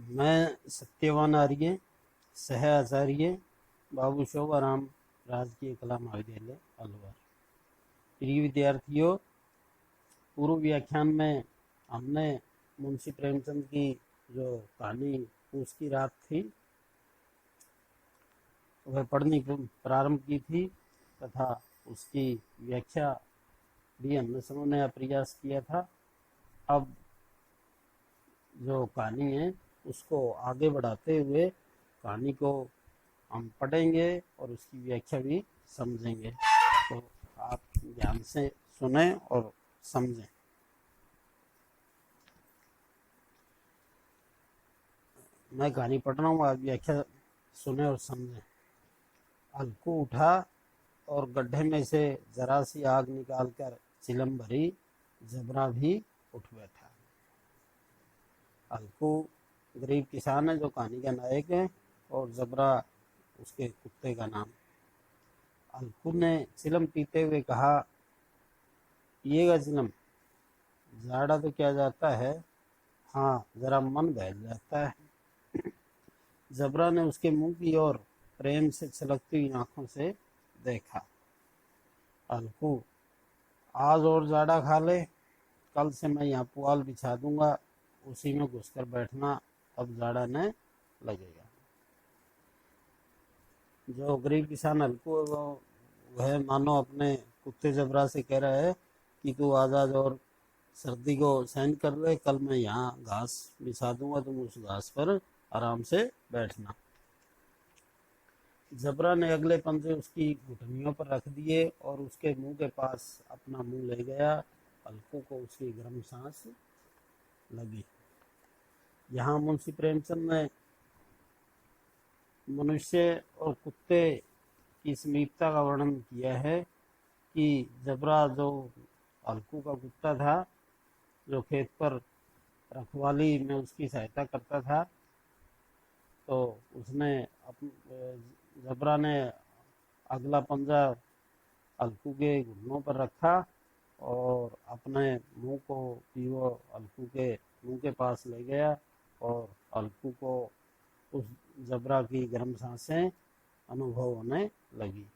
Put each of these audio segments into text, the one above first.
मैं सत्यवान आर्य, सह आचार्य, बाबू शोभाराम राजकीय कला महाविद्यालय अलवर। प्रिय विद्यार्थियों, पूर्व व्याख्यान में हमने मुंशी प्रेमचंद की जो कहानी पूस की रात थी वह पढ़नी प्रारंभ की थी तथा उसकी व्याख्या भी हमने समझने का प्रयास किया था। अब जो कहानी है उसको आगे बढ़ाते हुए कहानी को हम पढ़ेंगे और उसकी व्याख्या भी समझेंगे, तो आप ध्यान से सुने और समझें। मैं कहानी पढ़ रहा हूँ, आप व्याख्या सुने और समझें। अलकू उठा और गड्ढे में से जरा सी आग निकालकर चिलम भरी। जबरा भी उठ बैठा। अलकू गरीब किसान है जो कहानी का नायक है और जबरा उसके कुत्ते का नाम। अलकू ने चिलम पीते हुए कहा, पिएगा चिलम? जाड़ा तो क्या जाता है, हाँ जरा मन बहल जाता है। जबरा ने उसके मुंह की ओर प्रेम से छलकती हुई आंखों से देखा। अलकू, आज और जाड़ा खा ले, कल से मैं यहाँ पुआल बिछा दूंगा, उसी में घुसकर बैठना, अब जाड़ा न लगेगा। जो गरीब किसान अलकू है वह मानो अपने कुत्ते जबरा से कह रहा है कि तू आज और सर्दी को सहन कर ले, कल मैं यहाँ घास बिछा दूंगा, तुम उस घास पर आराम से बैठना। जबरा ने अगले पंजे उसकी घुटनियों पर रख दिए और उसके मुंह के पास अपना मुंह ले गया। अलकू को उसकी गर्म सांस लगी। यहाँ मुंशी प्रेमचंद ने मनुष्य और कुत्ते की समीपता का वर्णन किया है कि जबरा जो अलकू का कुत्ता था, जो खेत पर रखवाली में उसकी सहायता करता था, तो उसने जबरा ने अगला पंजा अलकू के घुटनों पर रखा और अपने मुंह को भी वो अलकू के मुंह के पास ले गया और अलकू को उस जबरा की गर्म सांसें अनुभव होने लगी।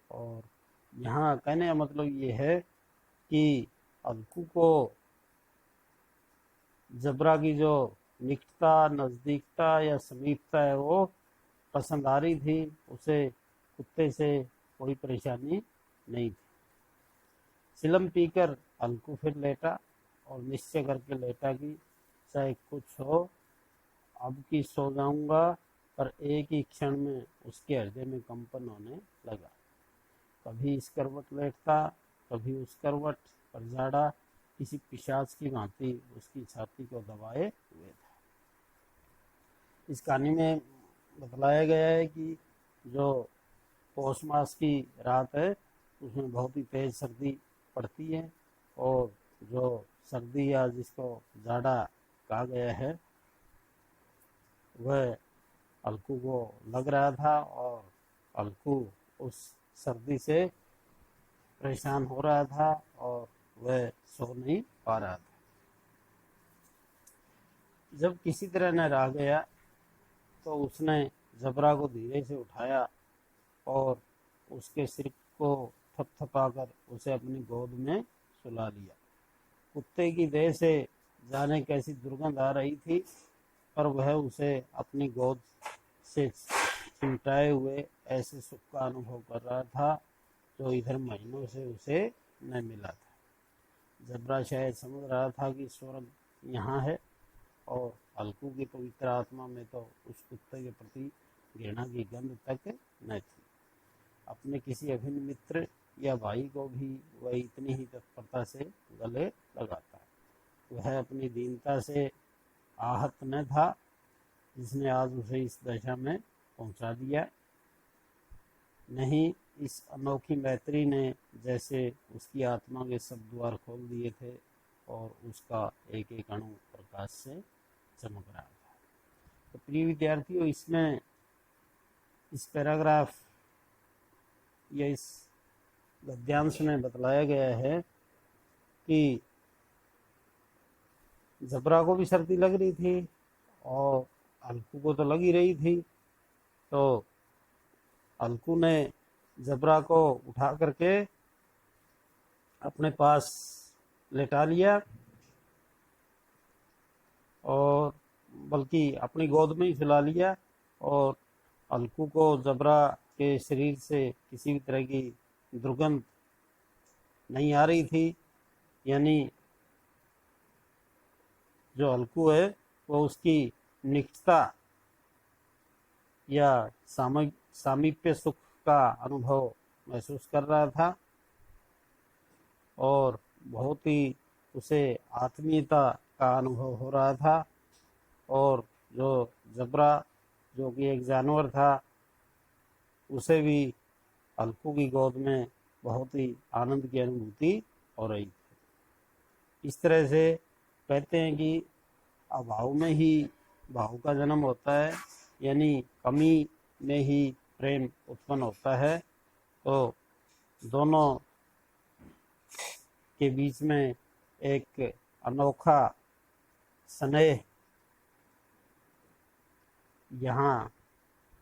और यहाँ कहने का मतलब ये है कि अलकू को जबरा की जो निकटता, नज़दीकता या समीपता है वो पसंद आ रही थी। उसे कुत्ते से कोई परेशानी नहीं थी। चिलम पीकर अलकू फिर लेटा और निश्चय करके लेटा कि चाहे कुछ हो, अब की सो जाऊंगा। पर एक ही क्षण में उसके हृदय में कंपन होने लगा। कभी इस करवट लेटता, कभी उस करवट, पर जाड़ा किसी पिशाच की भांति उसकी छाती को दबाए हुए था। इस कहानी में बतलाया गया है कि जो पौष मास की रात है उसमें बहुत ही तेज सर्दी पड़ती है और जो सर्दी या जिसको जाड़ा कहा गया है वह अलकू को लग रहा था और अलकू उस सर्दी से परेशान हो रहा था और वह सो नहीं पा रहा था। जब किसी तरह न रह गया तो उसने जबरा को धीरे से उठाया और उसके सिर को थपथपाकर उसे अपनी गोद में सुला लिया। कुत्ते की देह से जाने कैसी दुर्गंध आ रही थी, पर वह उसे अपनी गोद से चिमटाए हुए ऐसे सुख का अनुभव कर रहा था जो इधर महीनों से उसे न मिला था। जबरा शायद समझ रहा था कि स्वर्ग यहाँ है और अलकू की पवित्र आत्मा में तो उस कुत्ते के प्रति घृणा की गंध तक न थी। अपने किसी अभिन्न मित्र या भाई को भी वह इतनी ही तत्परता से गले लगाता है। वह अपनी दीनता से आहत न था जिसने आज उसे इस दशा में पहुंचा दिया। नहीं, इस अनोखी मैत्री ने जैसे उसकी आत्मा के सब द्वार खोल दिए थे और उसका एक एक अणु प्रकाश से चमक रहा था। तो प्रिय विद्यार्थियों, इसमें इस पैराग्राफ या इस गद्यांश में बतलाया गया है कि जबरा को भी सर्दी लग रही थी और अलकू को तो लग ही रही थी। तो अलकू ने जबरा को उठा करके अपने पास लेटा लिया और बल्कि अपनी गोद में ही सुला लिया। और अलकू को जबरा के शरीर से किसी भी तरह की दुर्गंध नहीं आ रही थी, यानी जो अलकू है वो उसकी निकटता या सामीप्य सुख का अनुभव महसूस कर रहा था और बहुत ही उसे आत्मीयता का अनुभव हो रहा था। और जो जबरा, जो कि एक जानवर था, उसे भी अलकू की गोद में बहुत ही आनंद की अनुभूति हो रही थी। इस तरह से कहते हैं कि अभाव में ही भाव का जन्म होता है, यानी कमी में ही प्रेम उत्पन्न होता है। तो दोनों के बीच में एक अनोखा स्नेह यहाँ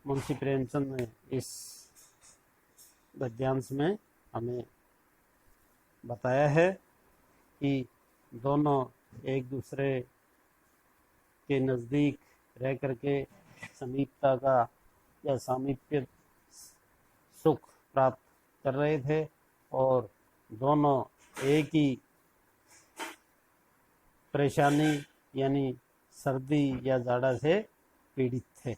मुंशी प्रेमचंद ने इस गद्यांश में हमें बताया है कि दोनों एक दूसरे के नज़दीक रह करके समीपता का या सामीप्य सुख प्राप्त कर रहे थे और दोनों एक ही परेशानी यानी सर्दी या जाड़ा से पीड़ित थे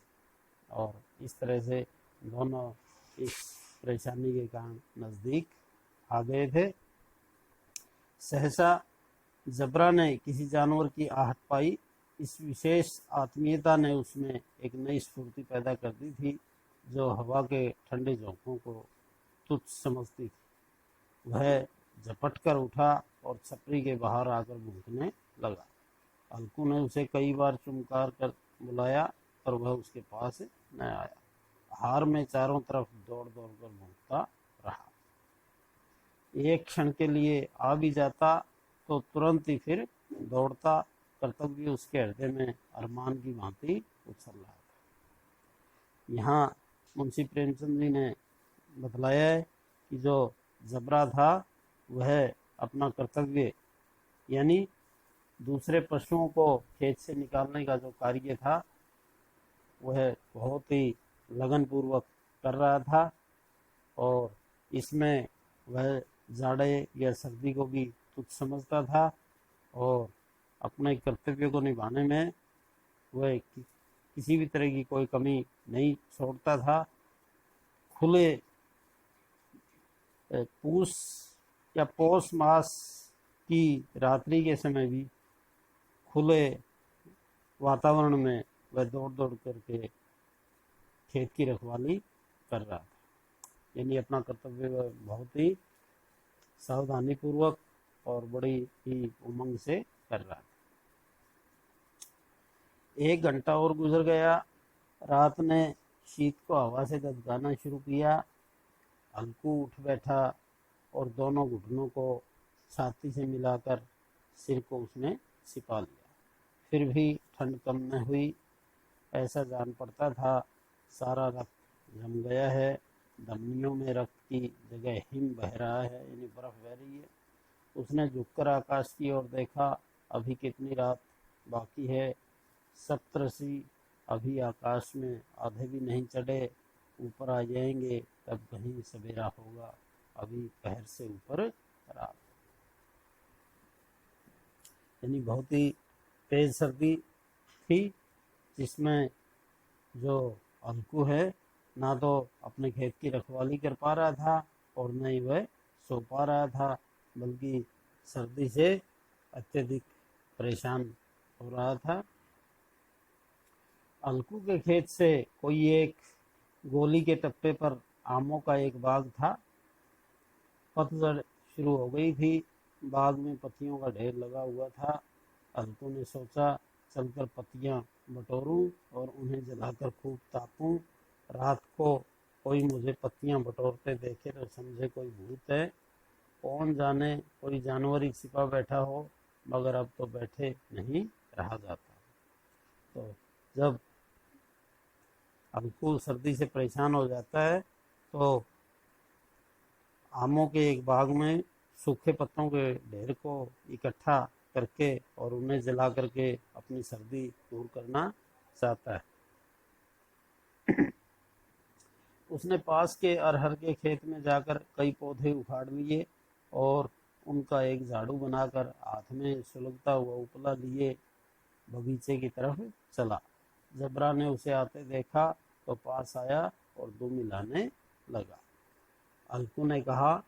और इस तरह से दोनों इस परेशानी के कारण नज़दीक आ गए थे। सहसा जबरा ने किसी जानवर की आहट पाई। इस विशेष आत्मीयता ने उसमें एक नई स्फूर्ति पैदा कर दी थी, जो हवा के ठंडे झोंकों को तुच्छ समझती थी। वह झपट कर उठा और छपरी के बाहर आकर भूखने लगा। अलकू ने उसे कई बार चुमकार कर बुलाया पर वह उसके पास न आया। हार में चारों तरफ दौड़ दौड़ कर भूखता रहा। एक क्षण के लिए आ भी जाता तो तुरंत ही फिर दौड़ता। कर्तव्य उसके हृदय में अरमान की भांति उछल रहा था। यहाँ मुंशी प्रेमचंद जी ने बतलाया है कि जो जबरा था वह अपना कर्तव्य यानी दूसरे पशुओं को खेत से निकालने का जो कार्य था वह बहुत ही लगन पूर्वक कर रहा था और इसमें वह जाड़े या सर्दी को भी तुच्छ समझता था और अपने कर्तव्य को निभाने में वह किसी भी तरह की कोई कमी नहीं छोड़ता था। खुले पूस या पौष मास की रात्रि के समय भी खुले वातावरण में वह दौड़ दौड़ करके खेत की रखवाली कर रहा था, यानी अपना कर्तव्य वह बहुत ही सावधानी पूर्वक और बड़ी ही उमंग से कर रहा था। 1 घंटा और गुजर गया। रात ने शीत को हवा से गदगदाना शुरू किया। अलकू उठ बैठा और दोनों घुटनों को छाती से मिलाकर सिर को उसने छिपा लिया। फिर भी ठंड कम न हुई। ऐसा जान पड़ता था सारा रक्त जम गया है, धमनियों में रक्त की जगह हिम बह रहा है, यानी बर्फ बह रही है। उसने झुककर आकाश की ओर देखा। अभी कितनी रात बाकी है? सप्तऋषि अभी आकाश में आधे भी नहीं चढ़े, ऊपर आ जाएंगे तब कहीं सवेरा होगा। अभी पहर से ऊपर रात, यानी बहुत ही तेज सर्दी थी जिसमें जो अलकू है ना तो अपने खेत की रखवाली कर पा रहा था और न ही वह सो पा रहा था, बल्कि सर्दी से अत्यधिक परेशान हो रहा था। अलकू के खेत से कोई एक गोली के टप्पे पर आमों का एक बाग था। पतझड़ शुरू हो गई थी। बाग में पत्तियों का ढेर लगा हुआ था। अलकू ने सोचा चलकर पत्तियां बटोरूं और उन्हें जलाकर खूब तापूं। रात को कोई मुझे पत्तियां बटोरते देखे तो समझे कोई भूत है। कौन जाने कोई जानवर ही छिपा बैठा हो, मगर अब तो बैठे नहीं रहा जाता। तो जब हल्कू सर्दी से परेशान हो जाता है तो आमों के एक बाग में सूखे पत्तों के ढेर को इकट्ठा करके और उन्हें जला करके अपनी सर्दी दूर करना चाहता है। उसने पास के अरहर के खेत में जाकर कई पौधे उखाड़ लिए और उनका एक झाड़ू बनाकर हाथ में सुलगता हुआ उपला लिए बगीचे की तरफ चला। जबरा ने उसे आते देखा तो पास आया और दुम मिलाने लगा। अलकू ने कहा,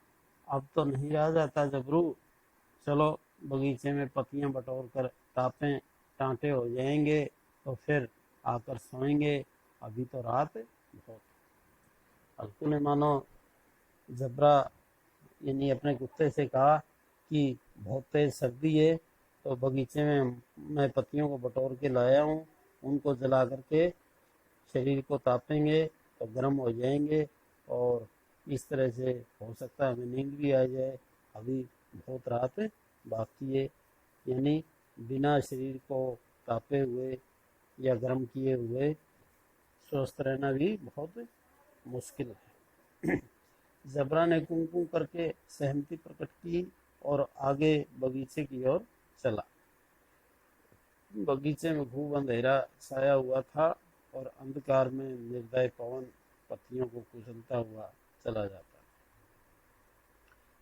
अब तो नहीं रहा जाता जबरू, चलो बगीचे में पत्तियां बटोर कर तापें टांटे हो जाएंगे तो फिर आकर सोएंगे, अभी तो रात बहुत। अलकू ने मानो जबरा यानी अपने कुत्ते से कहा कि बहुत तेज सर्दी है तो बगीचे में मैं पत्तियों को बटोर के लाया हूँ, उनको जला करके शरीर को तापेंगे तो गर्म हो जाएंगे और इस तरह से हो सकता है हमें नींद भी आ जाए, अभी बहुत रात बाकी है। यानी बिना शरीर को तापे हुए या गर्म किए हुए स्वस्थ रहना भी बहुत मुश्किल है। जबरा ने कुं करके सहमति प्रकट की और आगे बगीचे की ओर चला। बगीचे में खूब अंधेरा छाया हुआ था और अंधकार में निर्दय पवन पत्तियों को कुचलता हुआ चला जाता।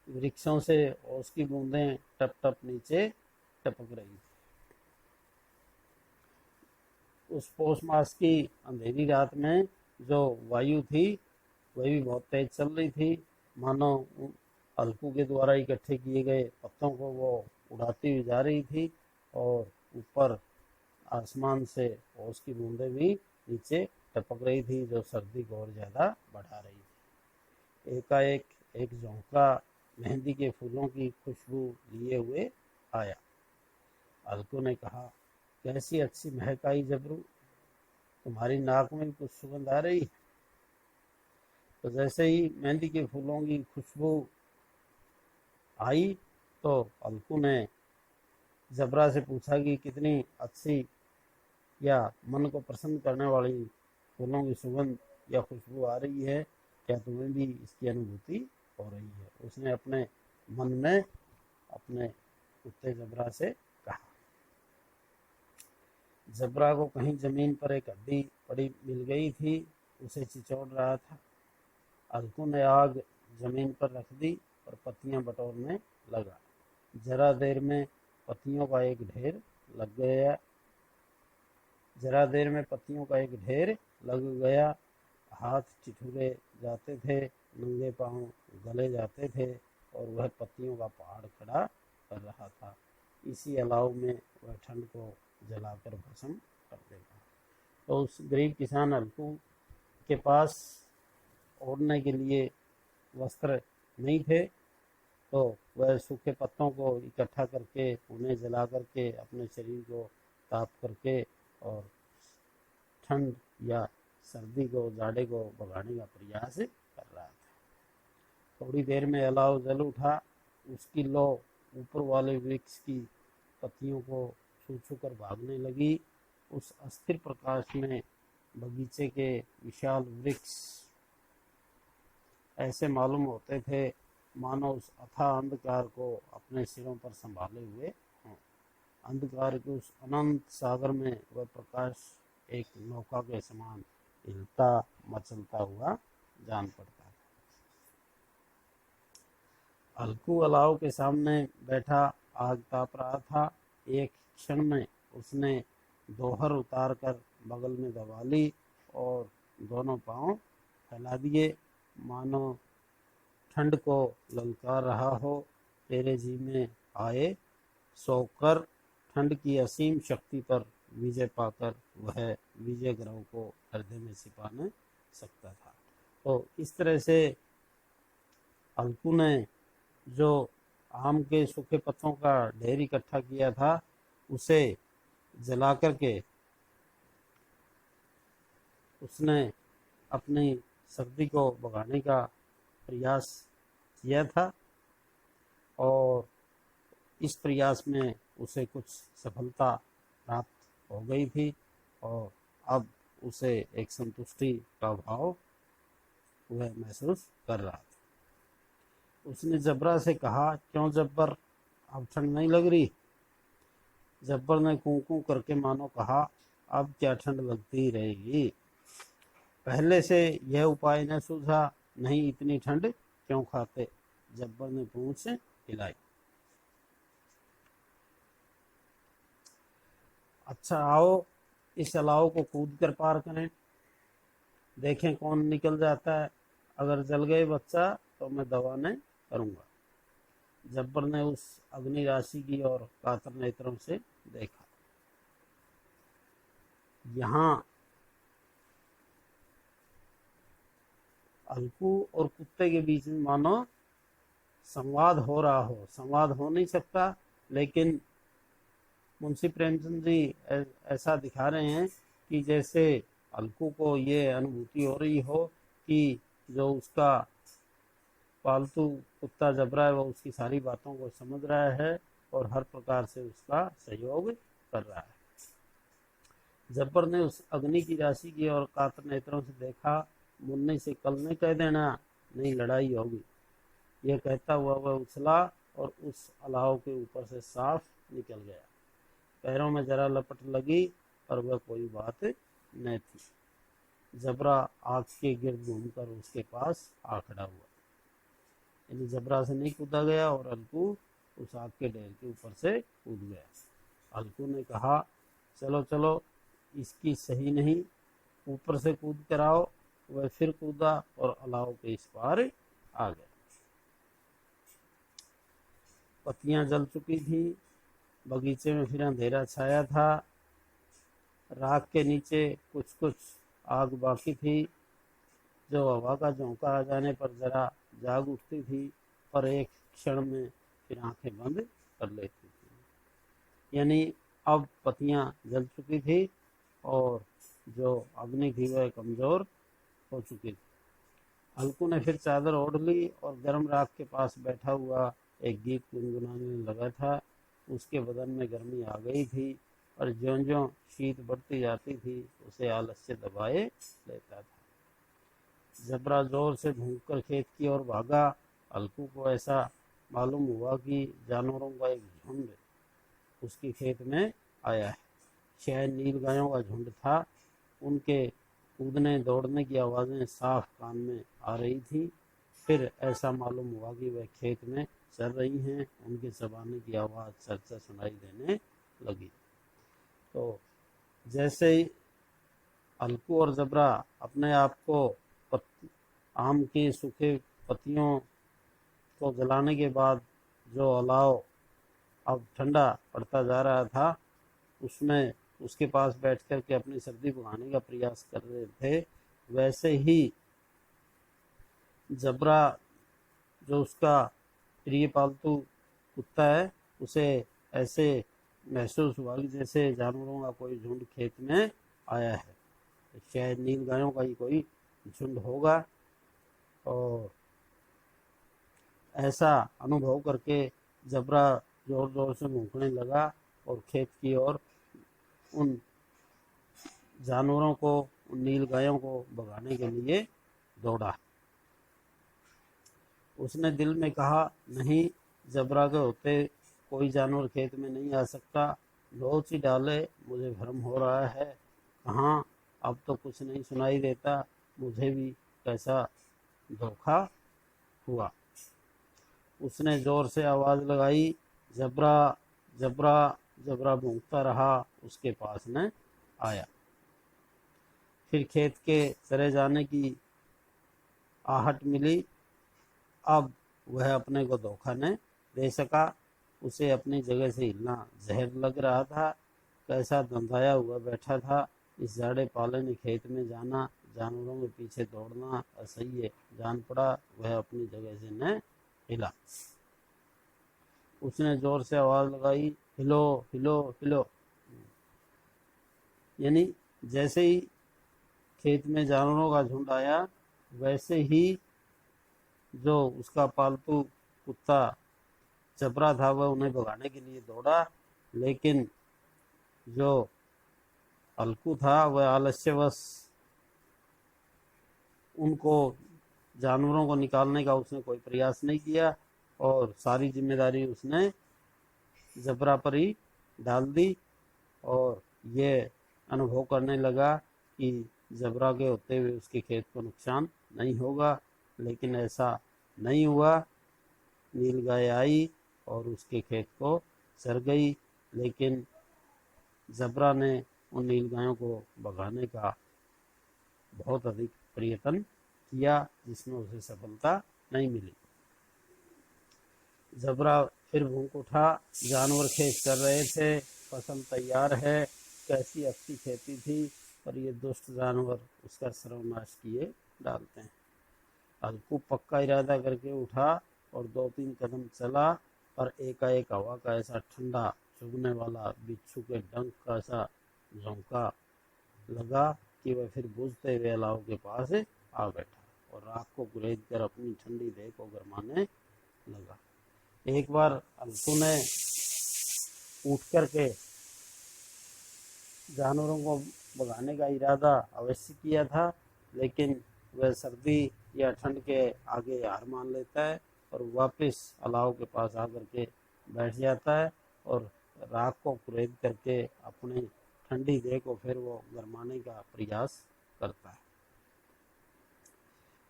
वृक्षों से ओस की बूंदें टप टप नीचे टपक रही थी। उस पौष मास की अंधेरी रात में जो वायु थी वह भी बहुत तेज चल रही थी, मानो अलकू के द्वारा इकट्ठे किए गए पत्तों को वो उड़ाती हुई जा रही थी और ऊपर आसमान से ओस की बूंदें भी नीचे टपक रही थी जो सर्दी को और ज़्यादा बढ़ा रही थी। एकाएक एक झोंका मेहंदी के फूलों की खुशबू लिए हुए आया। अलकू ने कहा, कैसी अच्छी महक आई जबरू, तुम्हारी नाक में भी कुछ सुगंध आ रही। तो जैसे ही मेहंदी के फूलों की खुशबू आई तो अलकू ने जबरा से पूछा कि कितनी अच्छी या मन को प्रसन्न करने वाली फूलों की सुगंध या खुशबू आ रही है, क्या तुम्हें भी इसकी अनुभूति हो रही है। उसने अपने मन में अपने कुत्ते जबरा से कहा। जबरा को कहीं जमीन पर एक हड्डी पड़ी मिल गई थी, उसे चिचोड़ रहा था। अलकू ने आग जमीन पर रख दी और पत्तियां बटोरने लगा। जरा देर में पत्तियों का एक ढेर लग गया। हाथ ठिठुरे जाते थे, नंगे पांव गले जाते थे और वह पत्तियों का पहाड़ खड़ा कर रहा था। इसी अलाव में वह ठंड को जलाकर भस्म कर देगा। तो उस गरीब किसान अलकू के पास ओढ़ने के लिए वस्त्र नहीं थे तो वह सूखे पत्तों को इकट्ठा करके उन्हें जला करके अपने शरीर को ताप करके और ठंड या सर्दी को जाड़े को भगाने का प्रयास कर रहा था। थोड़ी देर में अलाव जल उठा, उसकी लौ ऊपर वाले वृक्ष की पत्तियों को छू छू कर भागने लगी। उस अस्थिर प्रकाश में बगीचे के विशाल वृक्ष ऐसे मालूम होते थे मानो उस अथाह अंधकार को अपने सिरों पर संभाले हुए हों। अंधकार के उस अनंत सागर में वह प्रकाश एक नौका के समान हिलता मचलता हुआ जान पड़ता था। अलकू अलाव के सामने बैठा आग ताप रहा था। एक क्षण में उसने दोहर उतार कर बगल में दबा ली और दोनों पांव फैला दिए, मानो ठंड को ललकार रहा हो। तेरे जी में आए सोकर ठंड की असीम शक्ति पर विजय पाकर वह विजय ग्रह को हृदय में छिपा न सकता था। तो इस तरह से अलकू ने जो आम के सूखे पत्तों का ढेर इकट्ठा किया था उसे जला करके उसने अपनी सर्दी को भगाने का प्रयास किया था और इस प्रयास में उसे कुछ सफलता प्राप्त हो गई थी और अब उसे एक संतुष्टि का भाव वह महसूस कर रहा था। उसने जबरा से कहा, क्यों जब्बर, अब ठंड नहीं लग रही? जब्बर ने कूं कूं करके मानो कहा, अब क्या ठंड लगती रहेगी, पहले से यह उपाय न सूझा, नहीं इतनी ठंड क्यों खाते? जब्बर ने पूंछ हिलाई। अच्छा आओ इस अलाव को कूद कर पार करें, देखें कौन निकल जाता है, अगर जल गए बच्चा तो मैं दवा नहीं करूंगा। जब्बर ने उस अग्नि राशि की ओर कातर नेत्रों से देखा। यहाँ अलकू और कुत्ते के बीच में मानो संवाद हो रहा हो। संवाद हो नहीं सकता, लेकिन मुंशी प्रेमचंद जी ऐसा दिखा रहे हैं कि जैसे अलकू को ये अनुभूति हो रही हो कि जो उसका पालतू कुत्ता जबरा है वो उसकी सारी बातों को समझ रहा है और हर प्रकार से उसका सहयोग कर रहा है। जब्बर ने उस अग्नि की राशि की और कातर नेत्रों से देखा। मुन्ने से कल नहीं कह देना, नहीं लड़ाई होगी। यह कहता हुआ वह उछला और उस अलाव के ऊपर से साफ निकल गया। पैरों में जरा लपट लगी पर वह कोई बात न थी। जबरा आग के गिर्द घूमकर उसके पास आ खड़ा हुआ। यानी जबरा से नहीं कूदा गया और अलकू उस आग के ढेर के ऊपर से कूद गया। अलकू ने कहा, चलो चलो इसकी सही नहीं, ऊपर से कूद कर आओ। वह फिर कूदा और अलाव के इस पार आ गया। पत्तियां जल चुकी थी, बगीचे में फिर अंधेरा छाया था। राख के नीचे कुछ कुछ आग बाकी थी, जो हवा का झोंका आ जाने पर जरा जाग उठती थी, पर एक क्षण में फिर आंखें बंद कर लेती थी। यानी अब पत्तियां जल चुकी थी और जो अग्नि थी वह कमजोर हो चुकी थी। अलकू ने फिर चादर ओढ़ ली और गर्म राख के पास बैठा हुआ एक गीत गुनगुनाने लगा था। उसके बदन में गर्मी आ गई थी और ज्यों ज्यों शीत बढ़ती जाती थी उसे आलस्य दबाए लेता था। जबरा जोर से भूंककर खेत की ओर भागा। अलकू को ऐसा मालूम हुआ कि जानवरों का एक झुंड उसकी खेत में आया है। शायद नील गायों का झुंड था। उनके कूदने दौड़ने की आवाज़ें साफ कान में आ रही थी। फिर ऐसा मालूम हुआ कि वह खेत में चल रही हैं। उनके चबाने की आवाज़ चर्चा सुनाई देने लगी। तो जैसे ही अलकू और जबरा अपने आप को आम की सूखे पत्तियों को जलाने के बाद जो अलाव अब ठंडा पड़ता जा रहा था उसमें उसके पास बैठ कर के अपनी सर्दी भगाने का प्रयास कर रहे थे, वैसे ही जबरा जो उसका प्रिय पालतू कुत्ता है उसे ऐसे महसूस हुआ कि जैसे जानवरों का कोई झुंड खेत में आया है। शायद नील गायों का ही कोई झुंड होगा। और ऐसा अनुभव करके जबरा जोर जोर से भूंकने लगा और खेत की ओर उन जानवरों को, उन नील गायों को भगाने के लिए दौड़ा। उसने दिल में कहा, नहीं, जबरा के होते कोई जानवर खेत में नहीं आ सकता। लोच ही डाले, मुझे भ्रम हो रहा है। कहाँ, अब तो कुछ नहीं सुनाई देता। मुझे भी कैसा धोखा हुआ। उसने जोर से आवाज़ लगाई, जबरा जबरा। जबरा भूंकता रहा, उसके पास न आया। फिर खेत के चरे जाने की आहट मिली। अब वह अपने को धोखा न दे सका। उसे अपनी जगह से हिलना जहर लग रहा था। कैसा धंधाया हुआ बैठा था। इस जाड़े पाले ने खेत में जाना, जानवरों के पीछे दौड़ना असह्य जान पड़ा। वह अपनी जगह से न हिला। उसने जोर से आवाज़ लगाई, हिलो हिलो हिलो। यानी जैसे ही खेत में जानवरों का झुंड आया वैसे ही जो उसका पालतू कुत्ता जबरा था वह उन्हें भगाने के लिए दौड़ा। लेकिन जो अलकू था वह आलस्यवश उनको जानवरों को निकालने का उसने कोई प्रयास नहीं किया और सारी जिम्मेदारी उसने जबरा पर ही डाल दी और ये अनुभव करने लगा कि जबरा के होते हुए उसके खेत को नुकसान नहीं होगा, लेकिन ऐसा नहीं हुआ। नीलगाय आई और उसके खेत को चर गई, लेकिन जबरा ने उन नीलगायों को भगाने का बहुत अधिक प्रयत्न किया, जिसमें उसे सफलता नहीं मिली। जबरा फिर भूख उठा, जानवर खेत कर रहे थे, फसल तैयार है, कैसी अच्छी खेती थी, पर ये दुष्ट जानवर उसका सर्वनाश किए डालते हैं। अलकू पक्का इरादा करके उठा और 2-3 कदम चला, पर एकाएक हवा का ऐसा ठंडा चुभने वाला बिच्छू के डंक का सा झोंका लगा कि वह फिर बुझते हुए अलाव के पास आ बैठा और राख को गुरेद कर अपनी ठंडी देह को गरमाने लगा। एक बार अलकू ने उठ करके जानवरों को भगाने का इरादा अवश्य किया था, लेकिन वह सर्दी या ठंड के आगे हार मान लेता है और वापस अलाव के पास आकर के बैठ जाता है और राख को कुरेद करके अपनी ठंडी देह को फिर वो गरमाने का प्रयास करता है।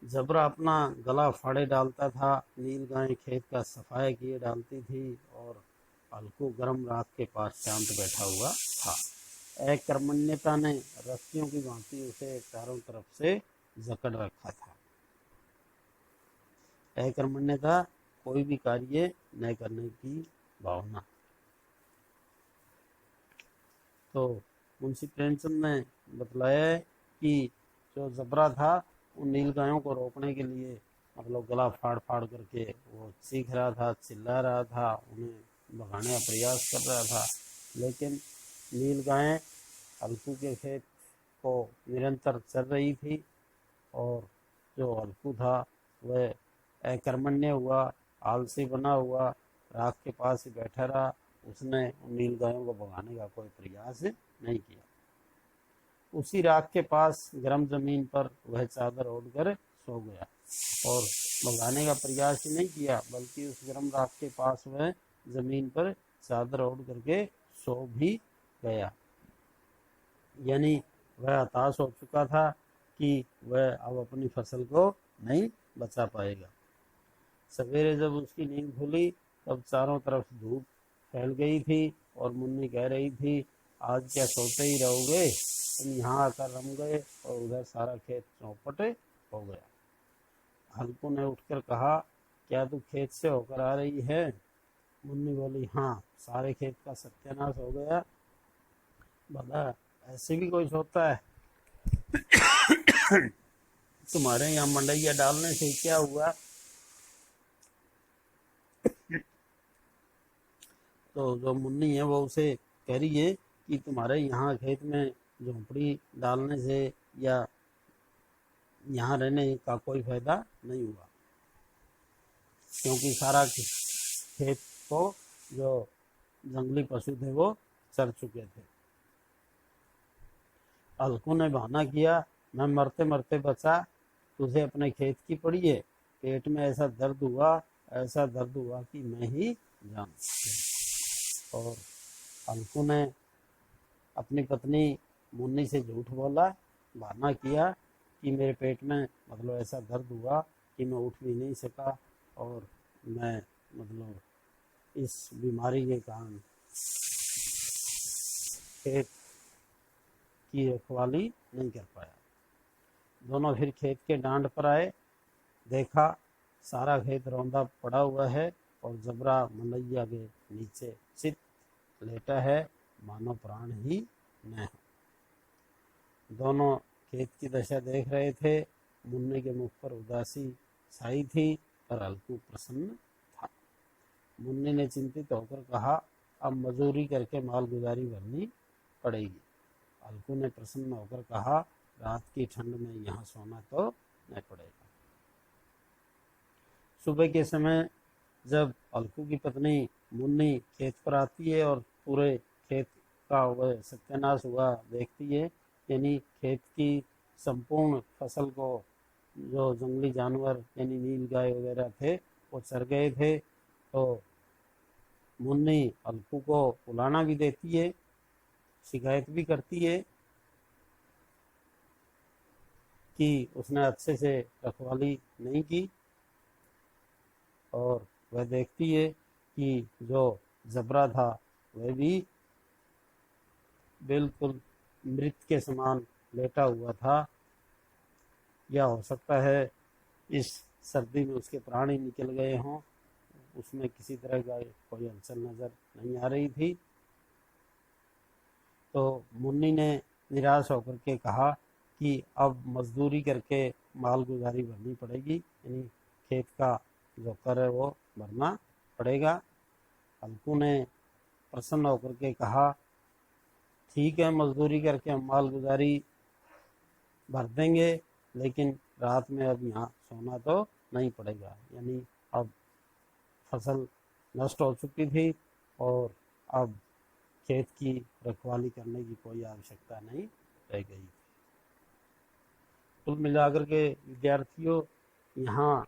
जबरा अपना गला फाड़े डालता था, नीलगाय खेत का सफाया किए डालती थी और अलकू गर्म राख के पास शांत बैठा हुआ था। अकर्मण्यता ने रस्सियों की भांति उसे चारों तरफ से जकड़ रखा था। अकर्मण्यता कोई भी कार्य न करने की भावना। तो मुंशी प्रेमचंद ने बतलाया है कि जो जबरा था उन नीलगायों को रोकने के लिए मतलब गला फाड़ फाड़ करके वो चीख रहा था, चिल्ला रहा था, उन्हें भगाने का प्रयास कर रहा था, लेकिन नीलगायें अलकू के खेत को निरंतर चर रही थी और जो अलकू था वह अकर्मण्य हुआ, आलसी बना हुआ, राख के पास ही बैठा रहा। उसने उन नीलगायों को भगाने का कोई प्रयास नहीं किया। उसी राख के पास गर्म जमीन पर वह चादर ओढ़कर सो गया और भगाने का प्रयास ही नहीं किया, बल्कि उस गर्म राख के पास वह जमीन पर चादर ओढ़ करके सो भी गया। यानी वह हताश हो चुका था कि वह अब अपनी फसल को नहीं बचा पाएगा। सवेरे जब उसकी नींद खुली तब चारों तरफ धूप फैल गई थी और मुन्नी कह रही थी, आज क्या सोते ही रहोगे, तुम यहाँ आकर रम गए और उधर सारा खेत चौपट हो गया। हल्कू ने उठकर कहा, क्या तू खेत से होकर आ रही है? मुन्नी बोली, हाँ, सारे खेत का सत्यानाश हो गया। भला ऐसे भी कोई सोता है? तुम्हारे यहाँ मंडैया डालने से क्या हुआ? तो जो मुन्नी है वो उसे कह रही है कि तुम्हारे यहाँ खेत में झोंपड़ी डालने से या यहाँ रहने का कोई फायदा नहीं हुआ, क्योंकि सारा खेत को जो जंगली पशु थे वो चर चुके थे। अलकू ने बहाना किया, मैं मरते मरते बचा, तुझे अपने खेत की पड़ी है, पेट में ऐसा दर्द हुआ, ऐसा दर्द हुआ कि मैं ही जान। और अलकू ने अपनी पत्नी मुन्नी से झूठ बोला, बहाना किया कि मेरे पेट में मतलब ऐसा दर्द हुआ कि मैं उठ भी नहीं सका और मैं मतलब इस बीमारी के कारण खेत की रखवाली नहीं कर पाया। दोनों फिर खेत के डांड पर आए, देखा सारा खेत रौंदा पड़ा हुआ है और जबरा मलैया के नीचे चित लेटा है, मानो प्राण ही न हो। दोनों खेत की दशा देख रहे थे। मुन्ने के मुख पर उदासी छाई थी पर अलकू प्रसन्न था। मुन्ने ने चिंतित होकर कहा, अब मजूरी करके माल गुजारी भरनी पड़ेगी। अलकू ने प्रसन्न होकर कहा, रात की ठंड में यहाँ सोना तो नहीं पड़ेगा। सुबह के समय जब अलकू की पत्नी मुन्नी खेत पर आती है और पूरे खेत का वह सत्यानाश हुआ देखती है। यानी खेत की संपूर्ण फसल को जो जंगली जानवर यानी नील गाय वगैरह थे वो चर गए थे। तो मुन्नी अलकू को बुलाना भी देती है, शिकायत भी करती है कि उसने अच्छे से रखवाली नहीं की। और वह देखती है कि जो जबरा था वह भी बिल्कुल मृत के समान लेटा हुआ था, या हो सकता है इस सर्दी में उसके प्राण ही निकल गए हों। उसमें किसी तरह का कोई हलचल नज़र नहीं आ रही थी। तो मुन्नी ने निराश होकर के कहा कि अब मजदूरी करके मालगुजारी भरनी पड़ेगी, यानी खेत का जो कर है वो भरना पड़ेगा। हल्कू ने प्रसन्न होकर के कहा, ठीक है, मजदूरी करके हम मालगुजारी भर देंगे, लेकिन रात में अब यहाँ सोना तो नहीं पड़ेगा। यानी अब फसल नष्ट हो चुकी थी और अब खेत की रखवाली करने की कोई आवश्यकता नहीं रह गई। कुल मिलाकर के विद्यार्थियों, यहाँ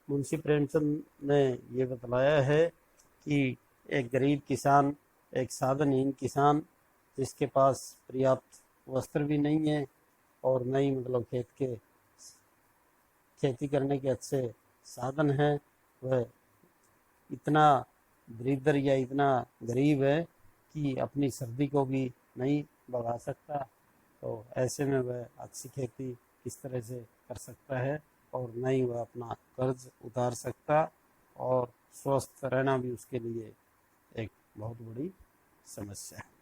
मुंशी प्रेमचंद ने ये बतलाया है कि एक गरीब किसान, एक साधनहीन किसान जिसके पास पर्याप्त वस्त्र भी नहीं है और न ही मतलब खेती करने के अच्छे साधन हैं, वह इतना दरिद्र या इतना गरीब है कि अपनी सर्दी को भी नहीं भगा सकता। तो ऐसे में वह अच्छी खेती किस तरह से कर सकता है और न ही वह अपना कर्ज उतार सकता, और स्वस्थ रहना भी उसके लिए एक बहुत बड़ी समस्या है।